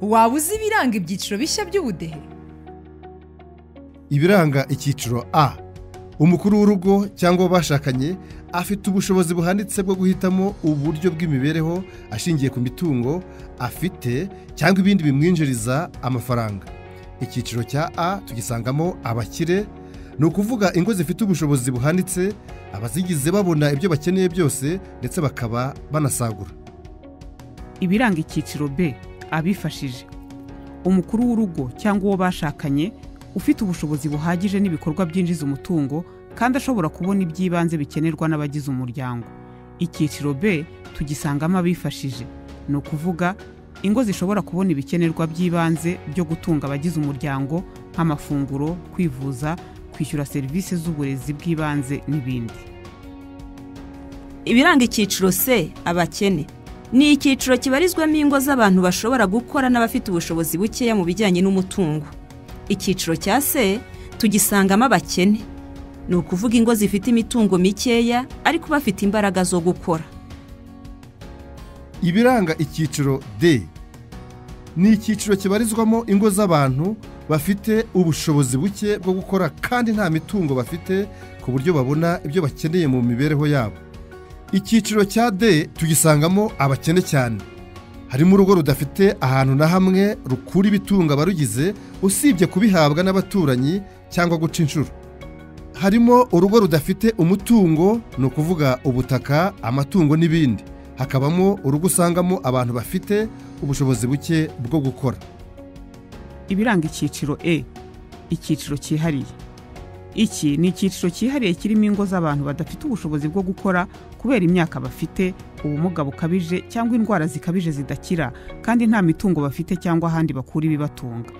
waba uzi ibiranga ibyiciro bishya by'ubudehe? Ibiranga icyiciro A: umukuru w'urugo cyangwa bashakanye afite ubushobozi buhanitse bwo guhitamo uburyo bw'imibereho ashingiye ku mitungo afite cyangwa ibindi bimwinjiriza amafaranga. Icyiciro cya A tugisangamo abakire, ni ukuvuga ingo zifite ubushobozi buhanitse, abazigize babona ibyo bakeneye byose ndetse bakaba banasagura. Ibiranga icyiciro B: abifashije, umukuru w'urugo cyangwa uwo bashakanye ufite ubushobozi buhagije n'ibikorwa byinjiza umutungo kandi ashobora kubona iby'ibanze bikenerwa n'abagize umuryango. Icyiciro B tugisangamo abifashije, ni ukuvuga ingo zishobora kubona ibikenerwa by'ibanze byo gutunga abagize umuryango nk'amafunguro, kwivuza, kwishyura serivisi z'uburezi bw'ibanze n'ibindi. Ibiranga icyiciro C: abakene, ni icyiciro kibarizwamo ingo z'abantu bashobora gukora n'abafite ubushobozi bukeya mu bijyanye n'umutungo. Icyiciro cya C tugisangamo abakene, ni ukuvuga ingo zifite imitungo mikeya ariko bafite imbaraga zo gukora. Ibiranga icyiciro D: ni icyiciro kibarizwamo ingo z'abantu bafite ubushobozi buke bwo gukora kandi nta mitungo bafite ku buryo babona ibyo bakeneye mu mibereho yabo. Icyiciro cya D tugisangamo abakene cyane, harimo urugo rudafite ahantu na hamwe rukura ibitunga abarugize usibye kubihabwa n'abaturanyi cyangwa guca inshuro. Harimo urugo rudafite umutungo, ni ukuvuga ubutaka, amatungo n'ibindi. Hakabamo urugo usangamo abantu bafite ubushobozi buke bwo gukora. Ibiranga icyiciro E: icyiciro cyihariye. Iki ni icyiciro cyihariye kirimo ingo z'abantu badafite ubushobozi bwo gukora kubera imyaka bafite, ubumuga bukabije cyangwa indwara zikabije zidakira, kandi nta mitungo bafite cyangwa ahandi bakura ibibatunga.